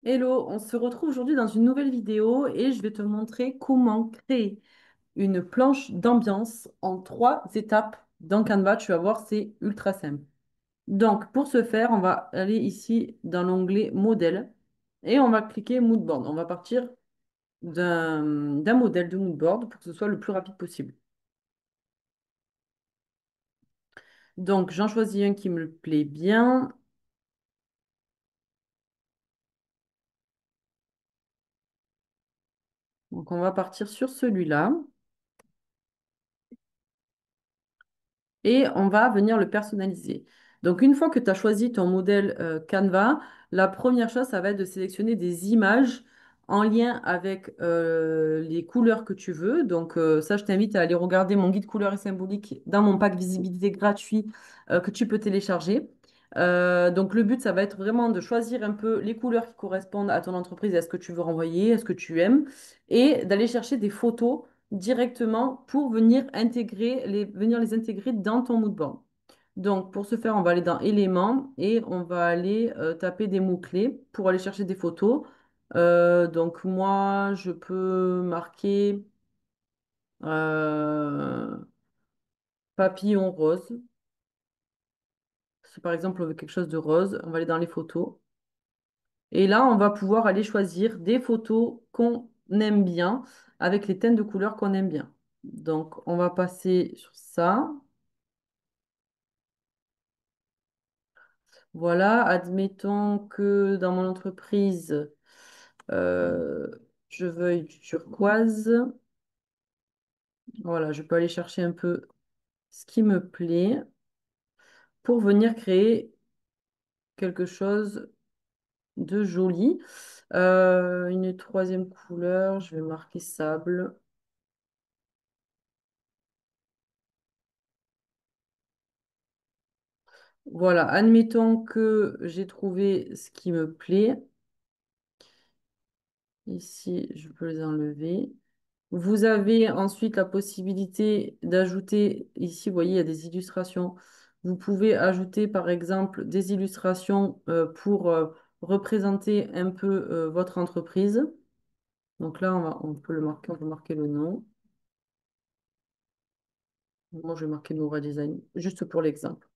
Hello, on se retrouve aujourd'hui dans une nouvelle vidéo et je vais te montrer comment créer une planche d'ambiance en 3 étapes dans Canva. Tu vas voir, c'est ultra simple. Donc, pour ce faire, on va aller ici dans l'onglet modèle et on va cliquer Mood Board. On va partir d'un modèle de Mood Board pour que ce soit le plus rapide possible. Donc, j'en choisis un qui me plaît bien. Donc, on va partir sur celui-là. Et on va venir le personnaliser. Donc, une fois que tu as choisi ton modèle Canva, la première chose, ça va être de sélectionner des images en lien avec les couleurs que tu veux. Donc, ça, je t'invite à aller regarder mon guide couleurs et symboliques dans mon pack visibilité gratuit que tu peux télécharger. Donc, le but, ça va être vraiment de choisir un peu les couleurs qui correspondent à ton entreprise et à ce que tu veux renvoyer, à ce que tu aimes, et d'aller chercher des photos directement pour venir les intégrer dans ton mood board. Donc, pour ce faire, on va aller dans éléments et on va aller taper des mots-clés pour aller chercher des photos. Donc, moi, je peux marquer euh, papillon rose. Si par exemple, on veut quelque chose de rose, on va aller dans les photos. Et là, on va pouvoir aller choisir des photos qu'on aime bien avec les teintes de couleurs qu'on aime bien. Donc, on va passer sur ça. Voilà, admettons que dans mon entreprise, euh, je veuille du turquoise. Voilà, je peux aller chercher un peu ce qui me plaît pour venir créer quelque chose de joli. Une troisième couleur, je vais marquer sable. Voilà, admettons que j'ai trouvé ce qui me plaît. Ici, je peux les enlever. Vous avez ensuite la possibilité d'ajouter, ici, vous voyez, il y a des illustrations. Vous pouvez ajouter, par exemple, des illustrations pour représenter un peu votre entreprise. Donc là, on peut le marquer, on peut marquer le nom. Moi, je vais marquer Noura Design, juste pour l'exemple.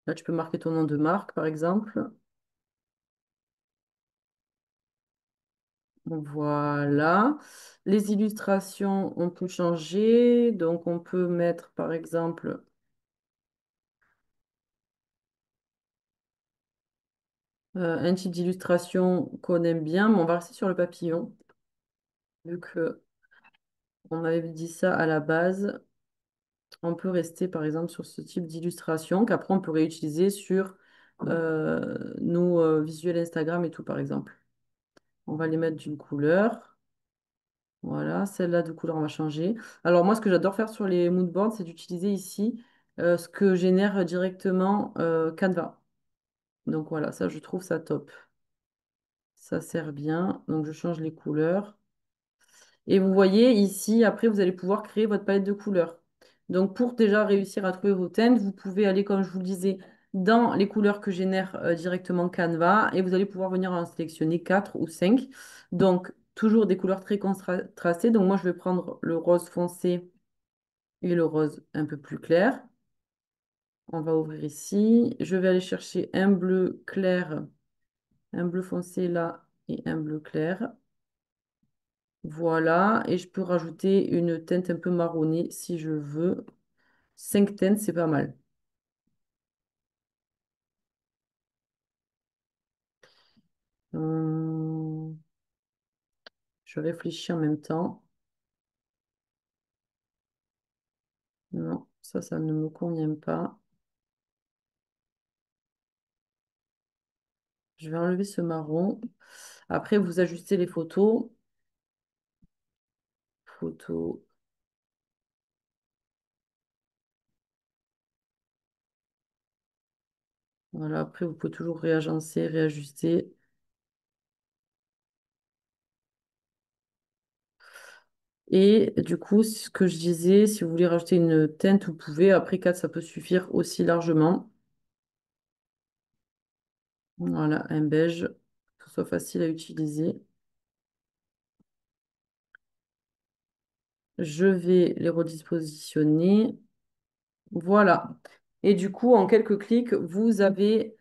Là, tu peux marquer ton nom de marque, par exemple. Voilà. Les illustrations, on peut changer. Donc, on peut mettre, par exemple, un type d'illustration qu'on aime bien, mais on va rester sur le papillon, vu que on avait dit ça à la base. On peut rester, par exemple, sur ce type d'illustration qu'après, on peut réutiliser sur nos visuels Instagram et tout, par exemple. On va les mettre d'une couleur. Voilà, celle-là de couleur, on va changer. Alors moi, ce que j'adore faire sur les moodboards, c'est d'utiliser ici ce que génère directement Canva. Donc voilà, ça, je trouve ça top. Ça sert bien. Donc je change les couleurs. Et vous voyez ici, après, vous allez pouvoir créer votre palette de couleurs. Donc pour déjà réussir à trouver vos teintes, vous pouvez aller, comme je vous le disais, dans les couleurs que génère directement Canva et vous allez pouvoir venir en sélectionner 4 ou 5. Donc toujours des couleurs très contrastées. Donc moi, je vais prendre le rose foncé et le rose un peu plus clair. On va ouvrir ici. Je vais aller chercher un bleu clair, un bleu foncé là et un bleu clair. Voilà, et je peux rajouter une teinte un peu marronnée si je veux. 5 teintes, c'est pas mal. Hum, je réfléchis en même temps. Non, ça ne me convient pas. Je vais enlever ce marron. Après, vous ajustez les photos. Photos. Voilà, après, vous pouvez toujours réagencer, réajuster. Et du coup, ce que je disais, si vous voulez rajouter une teinte, vous pouvez. Après 4, ça peut suffire aussi largement. Voilà, un beige. soit facile à utiliser. Je vais les redispositionner. Voilà. Et du coup, en quelques clics, vous avez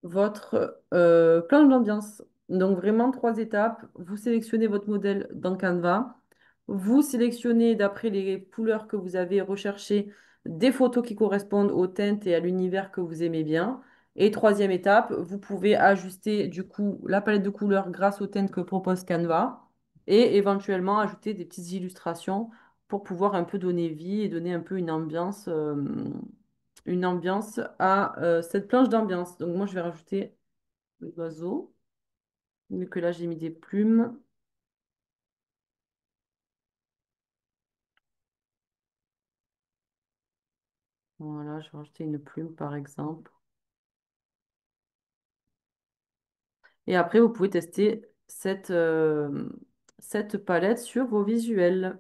votre planche d'ambiance. Donc vraiment trois étapes. Vous sélectionnez votre modèle dans Canva. Vous sélectionnez d'après les couleurs que vous avez recherchées des photos qui correspondent aux teintes et à l'univers que vous aimez bien. Et troisième étape, vous pouvez ajuster du coup la palette de couleurs grâce aux teintes que propose Canva et éventuellement ajouter des petites illustrations pour pouvoir un peu donner vie et donner un peu une ambiance à cette planche d'ambiance. Donc moi, je vais rajouter l'oiseau, vu que là, j'ai mis des plumes. Voilà, je vais rajouter une plume, par exemple. Et après, vous pouvez tester cette palette sur vos visuels.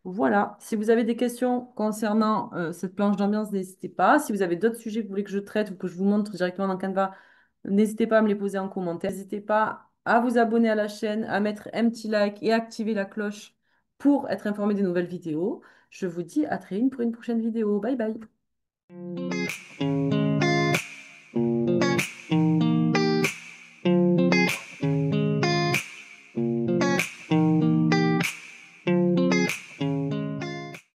Voilà. Si vous avez des questions concernant cette planche d'ambiance, n'hésitez pas. Si vous avez d'autres sujets que vous voulez que je traite ou que je vous montre directement dans Canva, n'hésitez pas à me les poser en commentaire. N'hésitez pas à vous abonner à la chaîne, à mettre un petit like et à activer la cloche pour être informé des nouvelles vidéos. Je vous dis à très vite pour une prochaine vidéo. Bye bye.